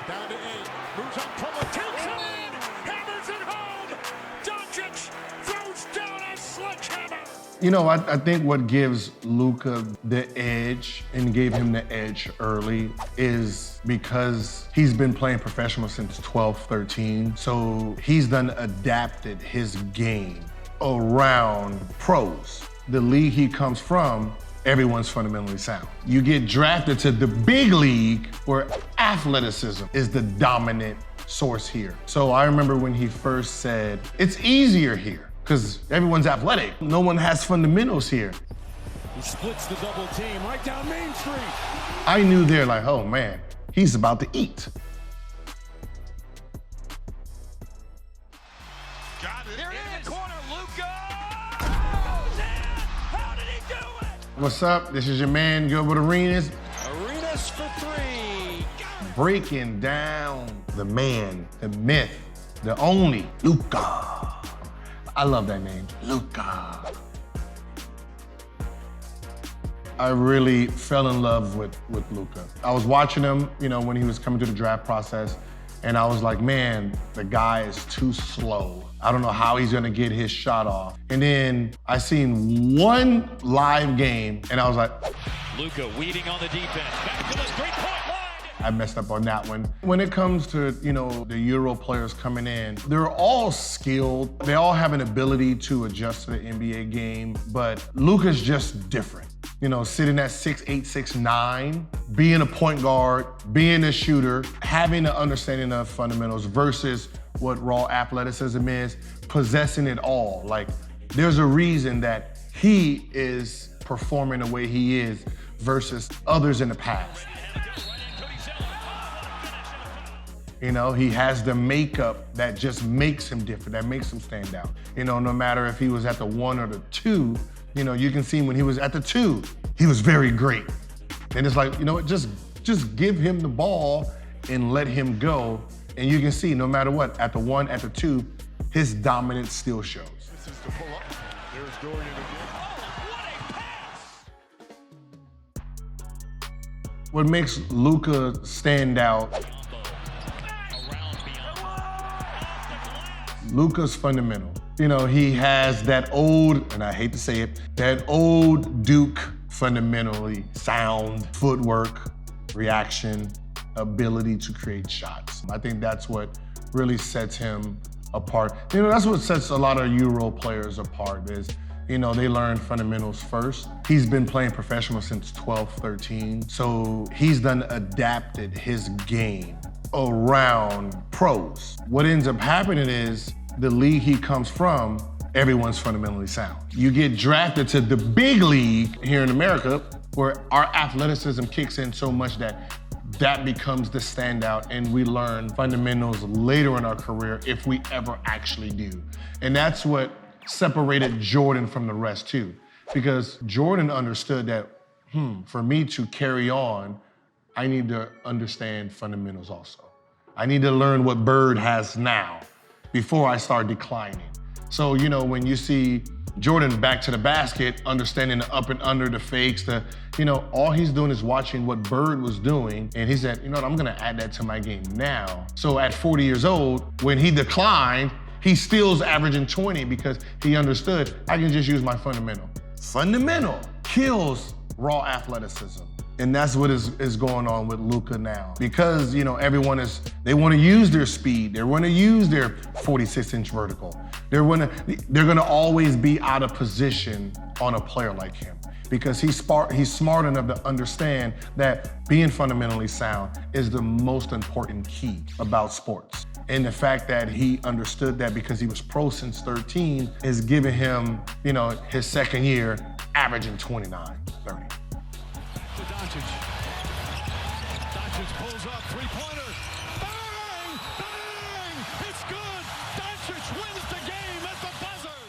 Down to 8. Moves on Puller. Takes it in. Hammers it home. Doncic throws down a sledgehammer. You know, I think what gives Luka the edge and gave him the edge early is because he's been playing professional since 12, 13. So he's done adapted his game around pros. The league he comes from, everyone's fundamentally sound. You get drafted to the big league where athleticism is the dominant source here. So I remember when he first said, it's easier here because everyone's athletic. No one has fundamentals here. He splits the double team right down Main Street. I knew there like, oh man, he's about to eat. Got it. They're in the corner, Luka. How did he do it? What's up? This is your man, Gilbert Arenas. Arenas for 3. Breaking down the man, the myth, the only Luka. I love that name, Luka. I really fell in love with Luka. I was watching him, you know, when he was coming through the draft process, and I was like, man, the guy is too slow. I don't know how he's gonna get his shot off. And then I seen one live game, and I was like, Luka weeding on the defense. Back to the three-point line. I messed up on that one. When it comes to, you know, the Euro players coming in, they're all skilled. They all have an ability to adjust to the NBA game, but Luka's just different. You know, sitting at 6'8", 6'9", being a point guard, being a shooter, having an understanding of fundamentals versus what raw athleticism is, possessing it all. Like, there's a reason that he is performing the way he is versus others in the past. You know, he has the makeup that just makes him different, that makes him stand out. You know, no matter if he was at the 1 or the 2, you know, you can see when he was at the 2, he was very great. And it's like, you know what, just give him the ball and let him go. And you can see, no matter what, at the 1, at the 2, his dominance still shows. This is to pull up. There's Dorian again. What makes Luka stand out, Luka's fundamental. You know, he has that old, and I hate to say it, that old Duke fundamentally sound footwork, reaction, ability to create shots. I think that's what really sets him apart. You know, that's what sets a lot of Euro players apart is, you know, they learn fundamentals first. He's been playing professional since 12, 13. So he's done adapted his game around pros. What ends up happening is the league he comes from, everyone's fundamentally sound. You get drafted to the big league here in America where our athleticism kicks in so much that becomes the standout and we learn fundamentals later in our career if we ever actually do. And that's what separated Jordan from the rest too. Because Jordan understood that, for me to carry on, I need to understand fundamentals also. I need to learn what Bird has now before I start declining. So, you know, when you see Jordan back to the basket, understanding the up and under, the fakes, you know, all he's doing is watching what Bird was doing, and he said, you know what, I'm gonna add that to my game now. So at 40 years old, when he declined, he still's averaging 20 because he understood, I can just use my fundamental. Fundamental kills raw athleticism. And that's what is going on with Luka now. Because, you know, they want to use their speed. They want to use their 46-inch vertical. They're gonna always be out of position on a player like him. Because he's smart enough to understand that being fundamentally sound is the most important key about sports. And the fact that he understood that because he was pro since 13 is giving him, you know, his second year averaging 29, 30. Doncic. Doncic pulls up, three-pointer. Bang! Bang! It's good! Doncic wins the game at the buzzer!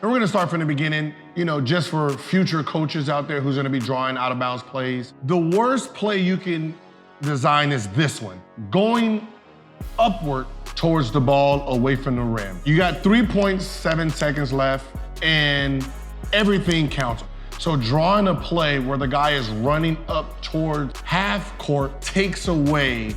And we're gonna start from the beginning, you know, just for future coaches out there who's gonna be drawing out of bounds plays. The worst play you can design is this one, going upward towards the ball away from the rim. You got 3.7 seconds left and everything counts. So drawing a play where the guy is running up towards half court takes away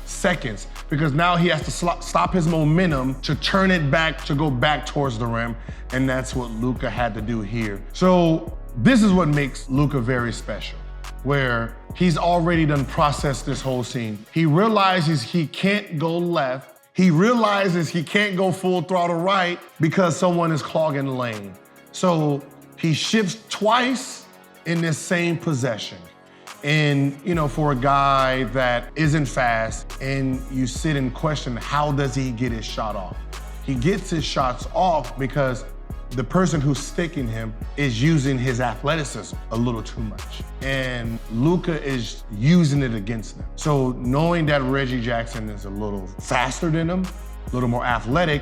seconds, because now he has to stop his momentum to turn it back, to go back towards the rim, and that's what Luka had to do here. So this is what makes Luka very special, where he's already done processed this whole scene. He realizes he can't go left. He realizes he can't go full throttle right because someone is clogging the lane. So he shifts twice in this same possession. And, for a guy that isn't fast, and you sit and question, how does he get his shot off? He gets his shots off because the person who's sticking him is using his athleticism a little too much. And Luka is using it against them. So knowing that Reggie Jackson is a little faster than him, a little more athletic,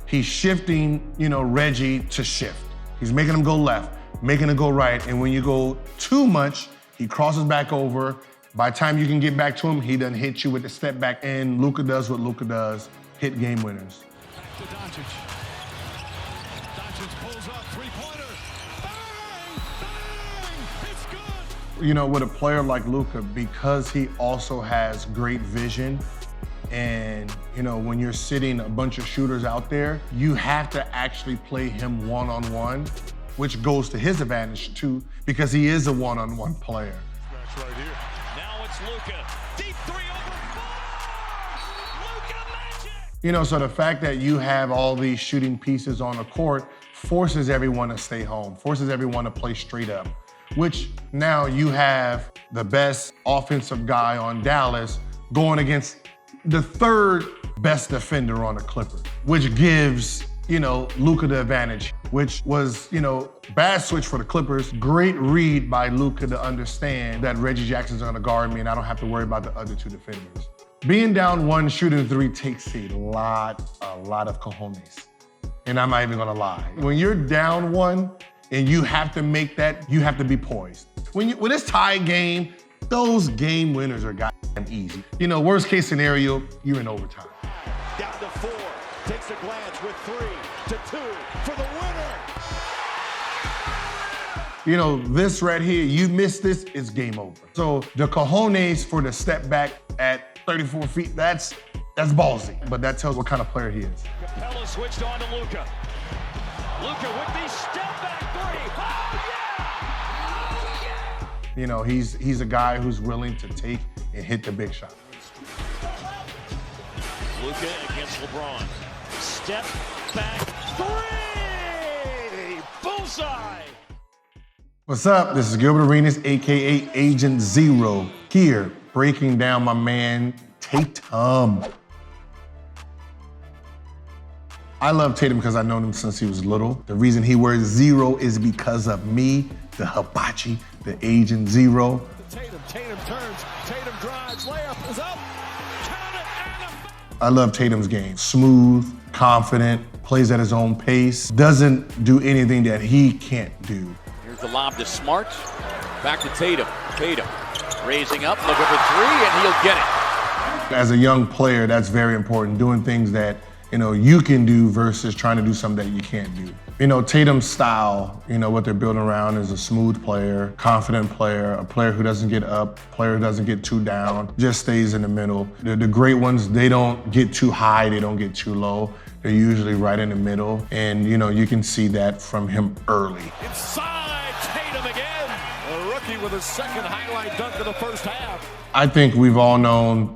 he's shifting, Reggie to shift. He's making him go left, making him go right. And when you go too much, he crosses back over. By the time you can get back to him, he done hit you with the step back. And Luka does what Luka does, hit game winners. Back to Doncic. Doncic pulls up, three-pointer. Bang! Bang! It's good! With a player like Luka, because he also has great vision, and when you're sitting a bunch of shooters out there, you have to actually play him one-on-one, which goes to his advantage too, because he is a one-on-one player. That's right here. Now it's Luka. Deep three over four. Luka magic! So the fact that you have all these shooting pieces on the court forces everyone to stay home, forces everyone to play straight up, which now you have the best offensive guy on Dallas going against the third best defender on the Clippers, which gives, Luka the advantage, which was, bad switch for the Clippers. Great read by Luka to understand that Reggie Jackson's gonna guard me and I don't have to worry about the other two defenders. Being down one, shooting three takes a lot of cojones. And I'm not even gonna lie. When you're down one and you have to make that, you have to be poised. When it's tied game, those game winners are goddamn easy. Worst case scenario, you're in overtime. Down to four. Takes a glance with 3-2 for the winner. This right here, you miss this, it's game over. So the cojones for the step back at 34 feet, that's ballsy, but that tells what kind of player he is. Capella switched on to Luka. Luka with the step back three. Oh, yeah! He's a guy who's willing to take and hit the big shot. Luka against LeBron. Step back three! Bullseye! What's up? This is Gilbert Arenas, AKA Agent Zero, here breaking down my man Tatum. I love Tatum because I've known him since he was little. The reason he wears zero is because of me, the hibachi, the Agent Zero. Tatum turns, Tatum drives, layup is up. Count it and I love Tatum's game. Smooth, confident, plays at his own pace, doesn't do anything that he can't do. Here's the lob to Smart. Back to Tatum. Tatum raising up, looking for three, and he'll get it. As a young player, that's very important, doing things that you can do versus trying to do something that you can't do. Tatum's style, what they're building around is a smooth player, confident player, a player who doesn't get up, a player who doesn't get too down, just stays in the middle. The great ones, they don't get too high, they don't get too low. They're usually right in the middle. And, you can see that from him early. inside Tatum again. A rookie with his second highlight dunk of the first half. I think we've all known,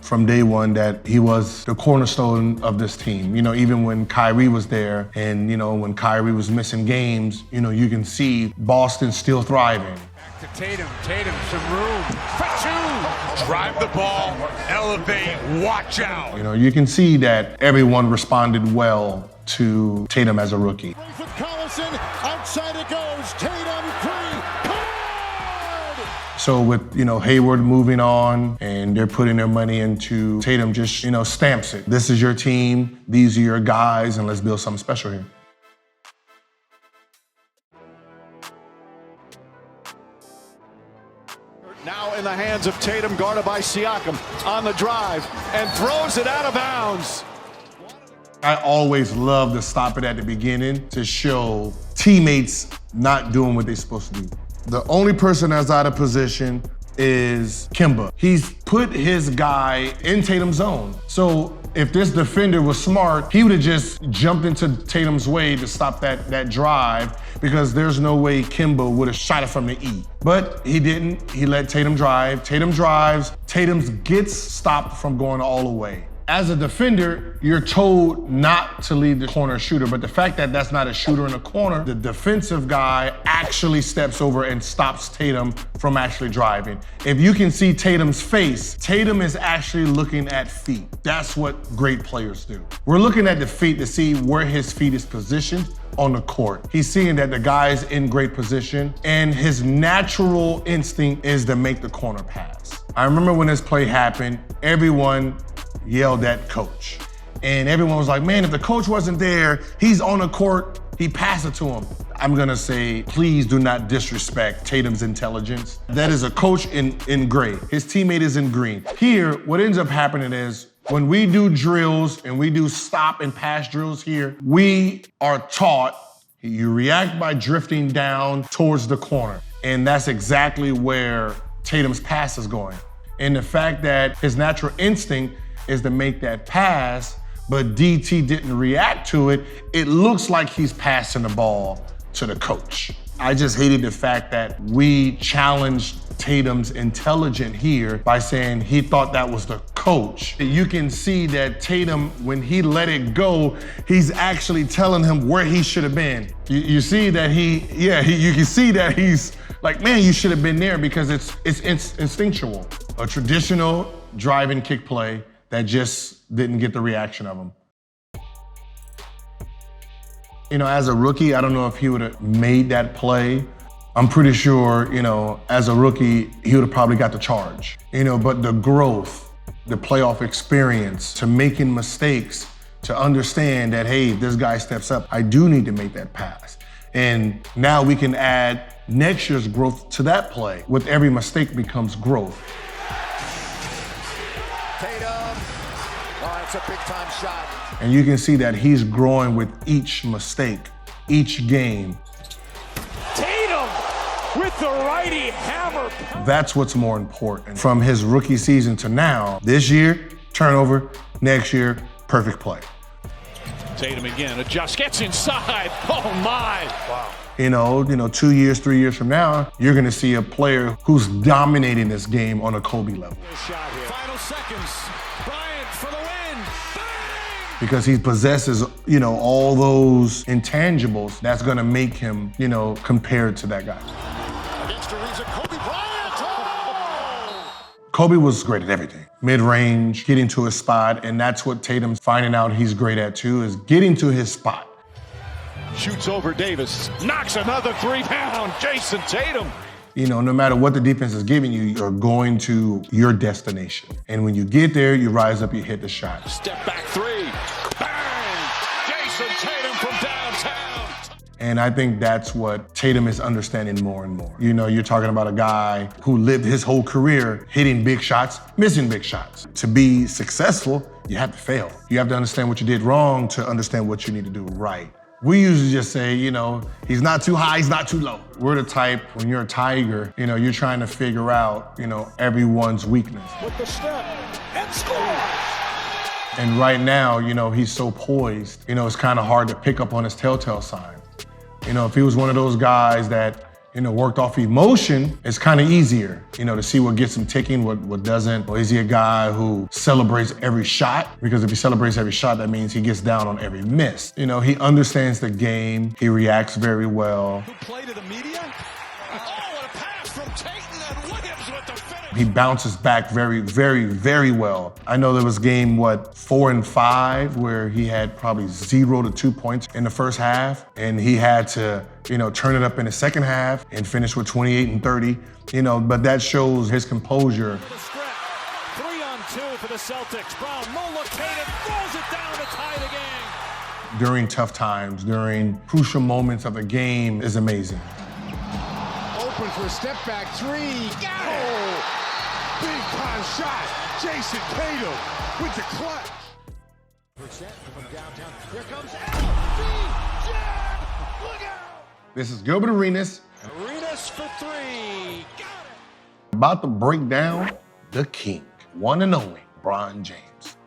from day one that he was the cornerstone of this team. Even when Kyrie was there and, when Kyrie was missing games, you can see Boston still thriving. Back to Tatum. Tatum, some room for two. Drive the ball, elevate, watch out. You can see that everyone responded well to Tatum as a rookie. With Collison, outside it goes. Tatum, three. So with, Hayward moving on and they're putting their money into Tatum, just, stamps it. This is your team, these are your guys, and let's build something special here. Now in the hands of Tatum, guarded by Siakam, on the drive, and throws it out of bounds. I always love to stop it at the beginning to show teammates not doing what they're supposed to do. The only person that's out of position is Kemba. He's put his guy in Tatum's zone. So if this defender was smart, he would have just jumped into Tatum's way to stop that drive, because there's no way Kemba would have shot it from the E. But he didn't. He let Tatum drive. Tatum drives. Tatum gets stopped from going all the way. As a defender, you're told not to leave the corner shooter, but the fact that that's not a shooter in the corner, the defensive guy actually steps over and stops Tatum from actually driving. If you can see Tatum's face, Tatum is actually looking at feet. That's what great players do. We're looking at the feet to see where his feet is positioned on the court. He's seeing that the guy's in great position, and his natural instinct is to make the corner pass. I remember when this play happened, everyone yelled at coach. And everyone was like, man, if the coach wasn't there, he's on the court, he passed it to him. I'm gonna say, please do not disrespect Tatum's intelligence. That is a coach in gray. His teammate is in green. Here, what ends up happening is, when we do drills and we do stop and pass drills here, we are taught you react by drifting down towards the corner. And that's exactly where Tatum's pass is going. And the fact that his natural instinct is to make that pass, but DT didn't react to it, it looks like he's passing the ball to the coach. I just hated the fact that we challenged Tatum's intelligence here by saying he thought that was the coach. You can see that Tatum, when he let it go, he's actually telling him where he should have been. You see that you can see that he's like, man, you should have been there, because it's instinctual. A traditional drive and kick play that just didn't get the reaction of him. You know, as a rookie, I don't know if he would have made that play. I'm pretty sure, you know, as a rookie, he would have probably got the charge. You know, but the growth, the playoff experience, to making mistakes, to understand that, hey, if this guy steps up, I do need to make that pass. And now we can add next year's growth to that play. With every mistake becomes growth. It's a big-time shot. And you can see that he's growing with each mistake, each game. Tatum with the righty hammer. That's what's more important. From his rookie season to now, this year, turnover, next year, perfect play. Tatum again, adjusts, gets inside. Oh my. Wow. You know, 2 years, 3 years from now, you're gonna see a player who's dominating this game on a Kobe level. Shot here. Final seconds. Bryant for the win. Because he possesses, you know, all those intangibles that's gonna make him, you know, compared to that guy. Against the reason, Kobe Bryant. Oh! Kobe was great at everything. Mid-range, getting to his spot, and that's what Tatum's finding out he's great at too, is getting to his spot. Shoots over Davis, knocks another three down. Jayson Tatum. You know, no matter what the defense is giving you, you're going to your destination. And when you get there, you rise up, you hit the shot. Step back three. Bang! Jayson Tatum from downtown. And I think that's what Tatum is understanding more and more. You know, you're talking about a guy who lived his whole career hitting big shots, missing big shots. To be successful, you have to fail. You have to understand what you did wrong to understand what you need to do right. We usually just say, you know, he's not too high, he's not too low. We're the type, when you're a Tiger, you know, you're trying to figure out, you know, everyone's weakness. With the step, and scores! And right now, you know, he's so poised, you know, it's kind of hard to pick up on his telltale sign. You know, if he was one of those guys that, you know, worked off emotion, it's kind of easier, you know, to see what gets him ticking, what doesn't. Or is he a guy who celebrates every shot? Because if he celebrates every shot, that means he gets down on every miss. You know, he understands the game. He reacts very well. Who played to the media? Oh, and a pass from Tatum and Williams with the finish. He bounces back very, very, very well. I know there was game, 4 and 5, where he had probably 0 to 2 points in the first half, and he had to, you know, turn it up in the second half and finish with 28 and 30, you know, but that shows his composure. 3-on-2 for the Celtics. Brown, no look, Tatum throws it down to tie the game. During tough times, during crucial moments of the game is amazing. Open for a step back three. Got it! Big time shot. Jayson Tatum with the clutch. Percent from downtown. Here comes LBJ. Look out! This is Gilbert Arenas. Arenas for three. Got it. About to break down the king, one and only LeBron James.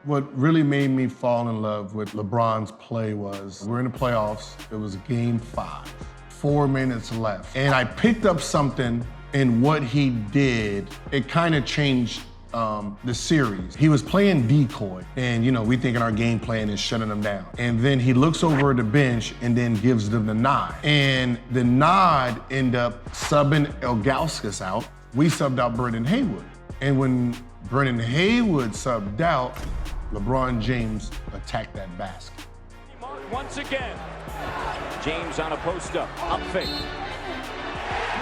What really made me fall in love with LeBron's play was, we're in the playoffs, it was game 5, 4 minutes left. And I picked up something in what he did. It kind of changed the series. He was playing decoy, and we thinking our game plan is shutting them down. And then he looks over at the bench and then gives them the nod. And the nod ended up subbing Ilgauskas out. We subbed out Brendan Haywood. And when Brendan Haywood subbed out, LeBron James attacked that basket. Once again, James on a post-up, up fake.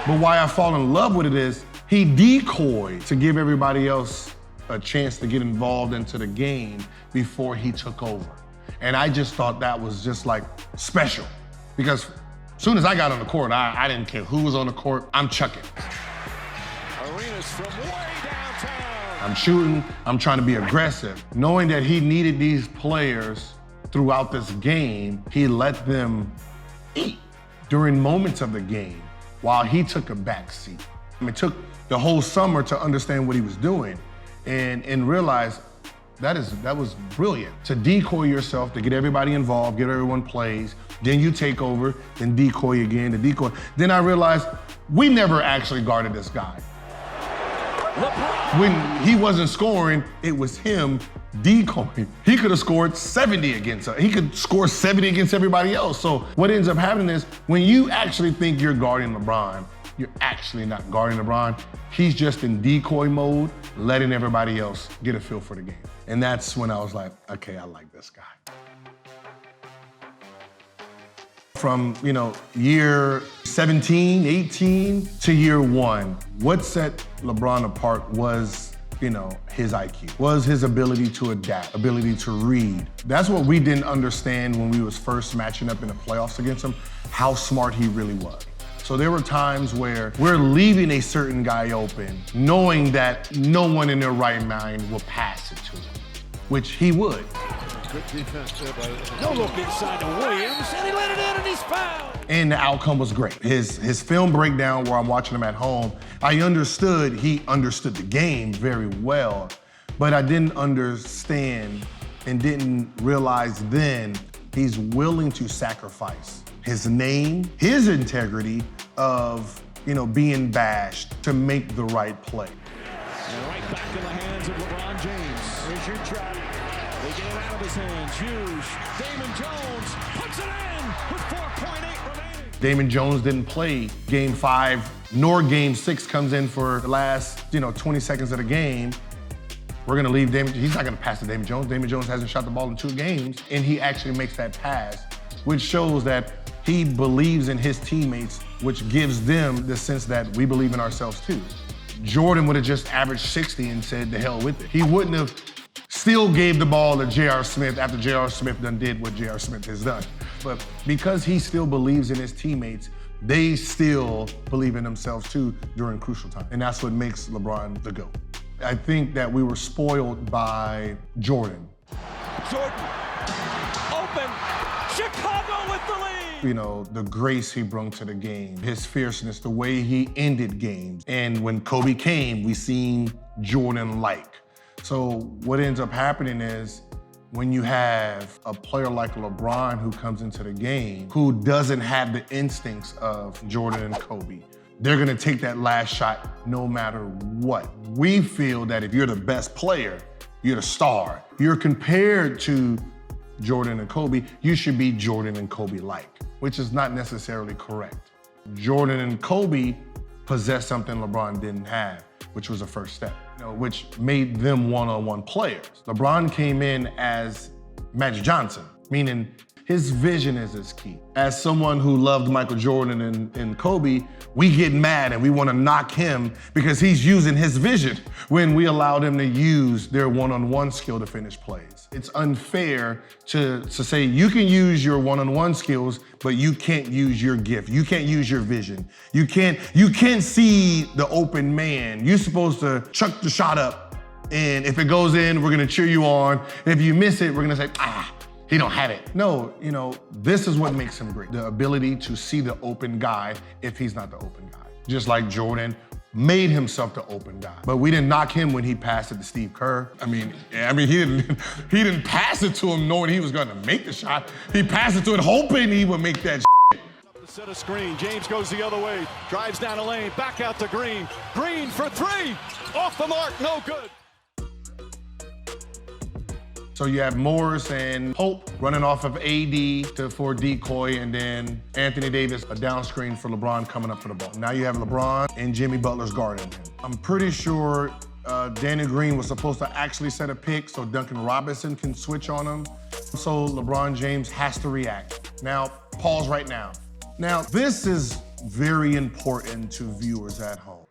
But why I fall in love with it is, he decoyed to give everybody else a chance to get involved into the game before he took over. And I just thought that was just like special, because as soon as I got on the court, I didn't care who was on the court, I'm chucking. Arenas from way downtown. I'm shooting, I'm trying to be aggressive. Knowing that he needed these players throughout this game, he let them eat during moments of the game while he took a back seat. It took the whole summer to understand what he was doing and realize that was brilliant. To decoy yourself, to get everybody involved, get everyone plays, then you take over, then decoy again, to decoy. Then I realized we never actually guarded this guy. When he wasn't scoring, it was him decoying. He could have scored 70 against us. He could score 70 against everybody else. So what ends up happening is, when you actually think you're guarding LeBron, you're actually not guarding LeBron. He's just in decoy mode, letting everybody else get a feel for the game. And that's when I was like, okay, I like this guy. From, year 17, 18 to year 1, what set LeBron apart was, his IQ, was his ability to adapt, ability to read. That's what we didn't understand when we was first matching up in the playoffs against him, how smart he really was. So there were times where we're leaving a certain guy open, knowing that no one in their right mind will pass it to him, which he would. Good defense there by no look inside to Williams, and he let it in, and he's fouled. And the outcome was great. His film breakdown, where I'm watching him at home, he understood the game very well, but I didn't understand and didn't realize then he's willing to sacrifice his name, his integrity of, being bashed to make the right play. And right back in the hands of LeBron James. Here's your trap. They get it out of his hands. Hughes, Damon Jones puts it in with 4.8 remaining. Damon Jones didn't play game 5, nor game 6 comes in for the last, 20 seconds of the game. We're gonna leave Damon, he's not gonna pass to Damon Jones. Damon Jones hasn't shot the ball in 2 games, and he actually makes that pass, which shows that he believes in his teammates, which gives them the sense that we believe in ourselves too. Jordan would have just averaged 60 and said, the hell with it. He wouldn't have still gave the ball to J.R. Smith after J.R. Smith done did what J.R. Smith has done. But because he still believes in his teammates, they still believe in themselves too during crucial time. And that's what makes LeBron the GOAT. I think that we were spoiled by Jordan. Jordan, open, Chicago with the lead. The grace he brought to the game, his fierceness, the way he ended games. And when Kobe came, we seen Jordan-like. So what ends up happening is, when you have a player like LeBron who comes into the game, who doesn't have the instincts of Jordan and Kobe, they're gonna take that last shot no matter what. We feel that if you're the best player, you're the star. You're compared to Jordan and Kobe, you should be Jordan and Kobe-like, which is not necessarily correct. Jordan and Kobe possessed something LeBron didn't have, which was a first step, which made them one-on-one players. LeBron came in as Magic Johnson, meaning his vision is his key. As someone who loved Michael Jordan and Kobe, we get mad and we want to knock him because he's using his vision when we allowed him to use their one-on-one skill to finish plays. It's unfair to say you can use your one-on-one skills, but you can't use your gift. You can't use your vision. You can't see the open man. You're supposed to chuck the shot up, and if it goes in, we're gonna cheer you on. If you miss it, we're gonna say, he don't have it. No, this is what makes him great. The ability to see the open guy if he's not the open guy. Just like Jordan made himself the open guy. But we didn't knock him when he passed it to Steve Kerr. he didn't pass it to him knowing he was gonna make the shot. He passed it to it hoping he would make that shit. Set a screen. James goes the other way. Drives down the lane. Back out to Green. Green for three. Off the mark. No good. So you have Morris and Pope running off of AD for decoy, and then Anthony Davis, a down screen for LeBron coming up for the ball. Now you have LeBron and Jimmy Butler's guarding him. I'm pretty sure Danny Green was supposed to actually set a pick so Duncan Robinson can switch on him. So LeBron James has to react. Now, pause right now. Now, this is very important to viewers at home.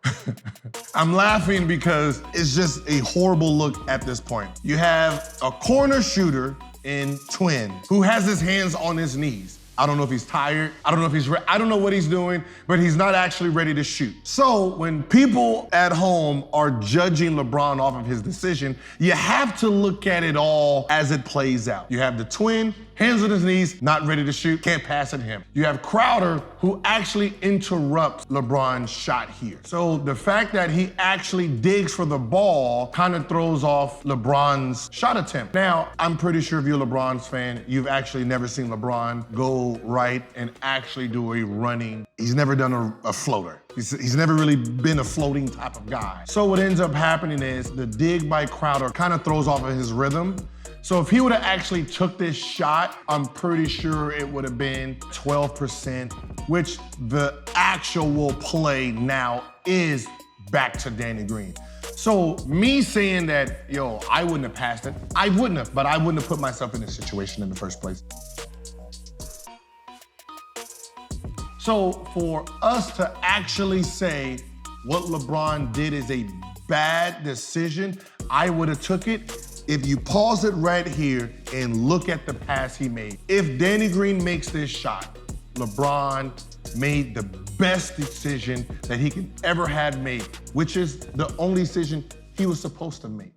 I'm laughing because it's just a horrible look at this point. You have a corner shooter in twin who has his hands on his knees. I don't know if he's tired. I don't know if he's I don't know what he's doing, but he's not actually ready to shoot. So when people at home are judging LeBron off of his decision, you have to look at it all as it plays out. You have the twin, hands on his knees, not ready to shoot, can't pass it to him. You have Crowder, who actually interrupts LeBron's shot here. So the fact that he actually digs for the ball kind of throws off LeBron's shot attempt. Now, I'm pretty sure if you're a LeBron's fan, you've actually never seen LeBron go right and actually do a running. He's never done a floater. He's never really been a floating type of guy. So what ends up happening is the dig by Crowder kind of throws off of his rhythm. So if he would have actually took this shot, I'm pretty sure it would have been 12%, which the actual play now is back to Danny Green. So me saying that, I wouldn't have passed it, I wouldn't have, but I wouldn't have put myself in this situation in the first place. So for us to actually say what LeBron did is a bad decision, I would have took it. If you pause it right here and look at the pass he made, if Danny Green makes this shot, LeBron made the best decision that he could ever had made, which is the only decision he was supposed to make.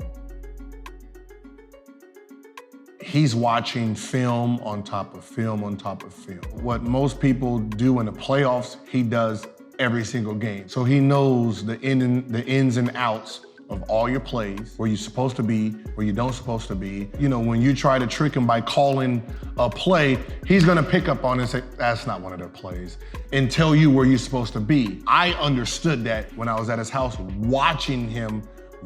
He's watching film on top of film on top of film. What most people do in the playoffs, he does every single game. So he knows the ins and outs of all your plays, where you're supposed to be, where you don't supposed to be. When you try to trick him by calling a play, he's gonna pick up on it and say, that's not one of their plays, and tell you where you're supposed to be. I understood that when I was at his house watching him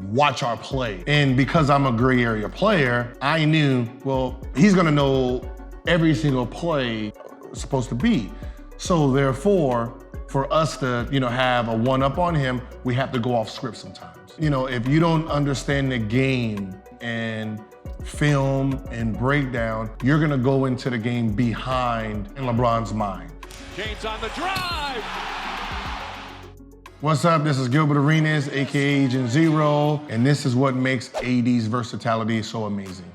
watch our play. And because I'm a gray area player, I knew, he's gonna know every single play supposed to be. So therefore, for us to, have a one-up on him, we have to go off script sometimes. If you don't understand the game and film and breakdown, you're gonna go into the game behind in LeBron's mind. James on the drive. What's up? This is Gilbert Arenas, AKA Agent Zero, and this is what makes AD's versatility so amazing.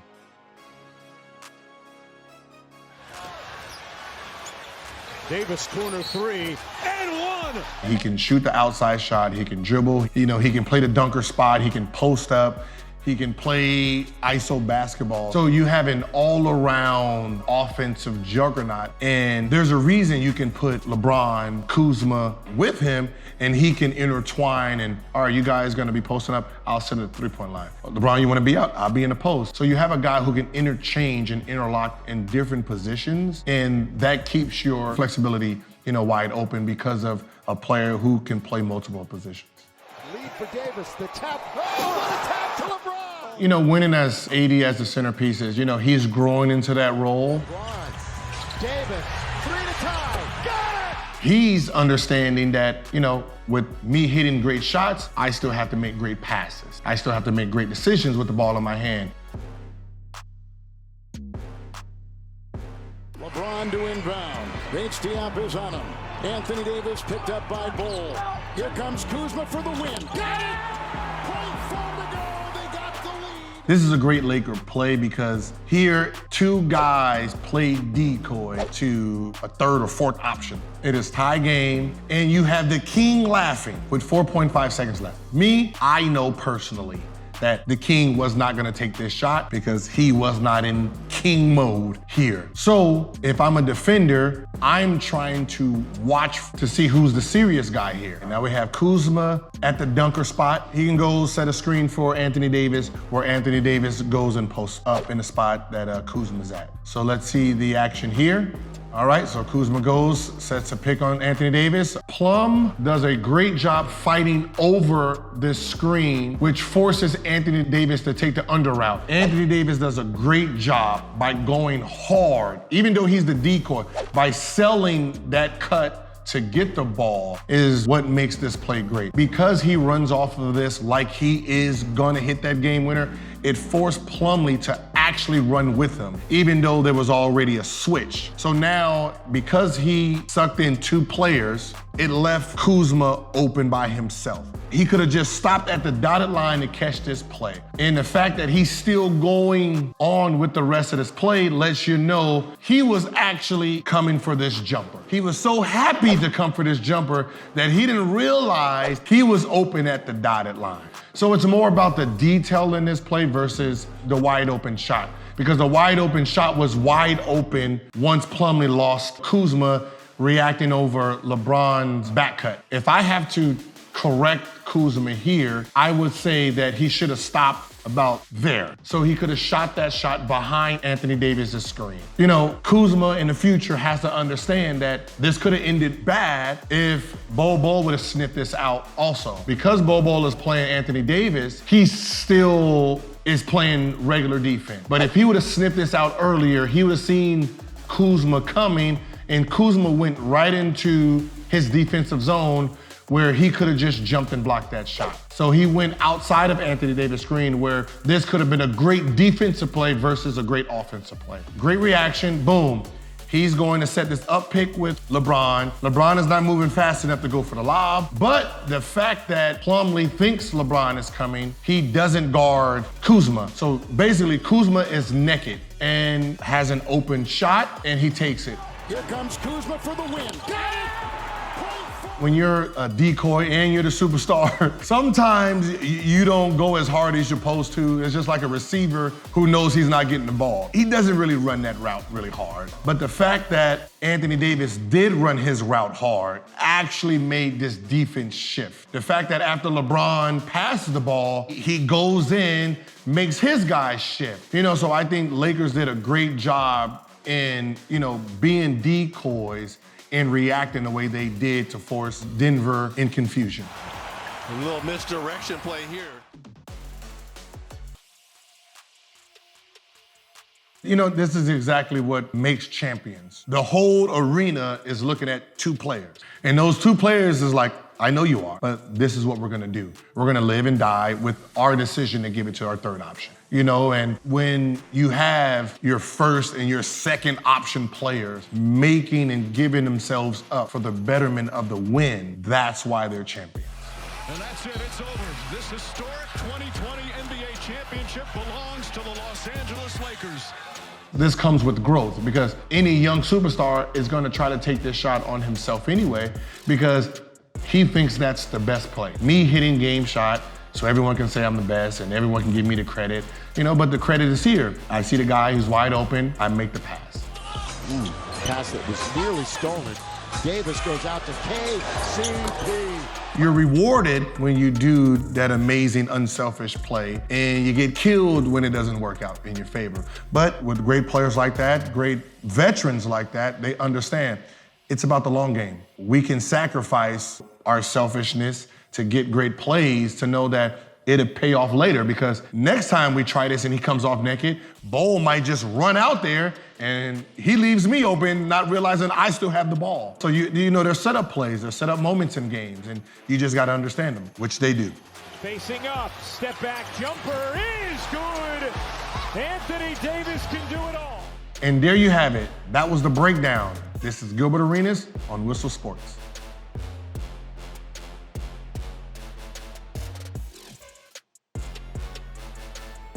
Davis corner three and one. He can shoot the outside shot, he can dribble, he can play the dunker spot, he can post up, he can play ISO basketball. So you have an all-around offensive juggernaut, and there's a reason you can put LeBron, Kuzma with him, and he can intertwine and, all right, you guys gonna be posting up, I'll sit at the three-point line. LeBron, you wanna be out? I'll be in the post. So you have a guy who can interchange and interlock in different positions, and that keeps your flexibility, wide open because of a player who can play multiple positions. Lead for Davis, the tap. Oh, what a tap to LeBron! Winning as AD as the centerpiece is, he's growing into that role. Davis, three to tie, got it! He's understanding that, with me hitting great shots, I still have to make great passes. I still have to make great decisions with the ball in my hand. LeBron to inbound. HTM is on him. Anthony Davis picked up by Bull. Here comes Kuzma for the win. Got it! 0.4 to go. They got the lead. This is a great Laker play because here, two guys play decoy to a third or fourth option. It is tie game, and you have the king laughing with 4.5 seconds left. Me, I know personally that the king was not gonna take this shot because he was not in king mode here. So if I'm a defender, I'm trying to watch to see who's the serious guy here. And now we have Kuzma at the dunker spot. He can go set a screen for Anthony Davis, where Anthony Davis goes and posts up in the spot that Kuzma's at. So let's see the action here. All right, so Kuzma goes, sets a pick on Anthony Davis. Plum does a great job fighting over this screen, which forces Anthony Davis to take the under route. Anthony Davis does a great job by going hard, even though he's the decoy, by selling that cut to get the ball is what makes this play great. Because he runs off of this like he is gonna hit that game winner, it forced Plumlee to actually run with him, even though there was already a switch. So now, because he sucked in two players, it left Kuzma open by himself. He could have just stopped at the dotted line to catch this play. And the fact that he's still going on with the rest of this play lets you know he was actually coming for this jumper. He was so happy to come for this jumper that he didn't realize he was open at the dotted line. So it's more about the detail in this play versus the wide open shot. Because the wide open shot was wide open once Plumlee lost Kuzma reacting over LeBron's back cut. If I have to correct Kuzma here, I would say that he should have stopped about there. So he could have shot that shot behind Anthony Davis's screen. You know, Kuzma in the future has to understand that this could have ended bad if Bol Bol would have sniffed this out also. Because Bol Bol is playing Anthony Davis, he still is playing regular defense. But if he would have sniffed this out earlier, he would have seen Kuzma coming, and Kuzma went right into his defensive zone where he could have just jumped and blocked that shot. So he went outside of Anthony Davis' screen where this could have been a great defensive play versus a great offensive play. Great reaction, boom. He's going to set this up pick with LeBron. LeBron is not moving fast enough to go for the lob, but the fact that Plumlee thinks LeBron is coming, he doesn't guard Kuzma. So basically Kuzma is naked and has an open shot and he takes it. Here comes Kuzma for the win. Got it! When you're a decoy and you're the superstar, sometimes you don't go as hard as you're supposed to. It's just like a receiver who knows he's not getting the ball. He doesn't really run that route really hard. But the fact that Anthony Davis did run his route hard actually made this defense shift. The fact that after LeBron passes the ball, he goes in, makes his guys shift. You know, so I think Lakers did a great job in, you know, being decoys and reacting the way they did to force Denver in confusion. A little misdirection play here. You know, this is exactly what makes champions. The whole arena is looking at two players. And those two players is like, I know you are, but this is what we're gonna do. We're gonna live and die with our decision to give it to our third option. You know, and when you have your first and your second option players making and giving themselves up for the betterment of the win, that's why they're champions. And that's it, it's over. This historic 2020 NBA championship belongs to the Los Angeles Lakers. This comes with growth because any young superstar is gonna try to take this shot on himself anyway because he thinks that's the best play. Me hitting game shot, so everyone can say I'm the best and everyone can give me the credit, you know, but the credit is here. I see the guy who's wide open, I make the pass. Pass that was nearly stolen. Davis goes out to KCP. You're rewarded when you do that amazing, unselfish play, and you get killed when it doesn't work out in your favor. But with great players like that, great veterans like that, they understand it's about the long game. We can sacrifice our selfishness to get great plays to know that it'll pay off later because next time we try this and he comes off naked, Bol might just run out there and he leaves me open, not realizing I still have the ball. So you know, there's setup plays, there's setup moments in games, and you just gotta understand them, which they do. Facing up, step back jumper is good. Anthony Davis can do it all. And there you have it. That was the breakdown. This is Gilbert Arenas on Whistle Sports.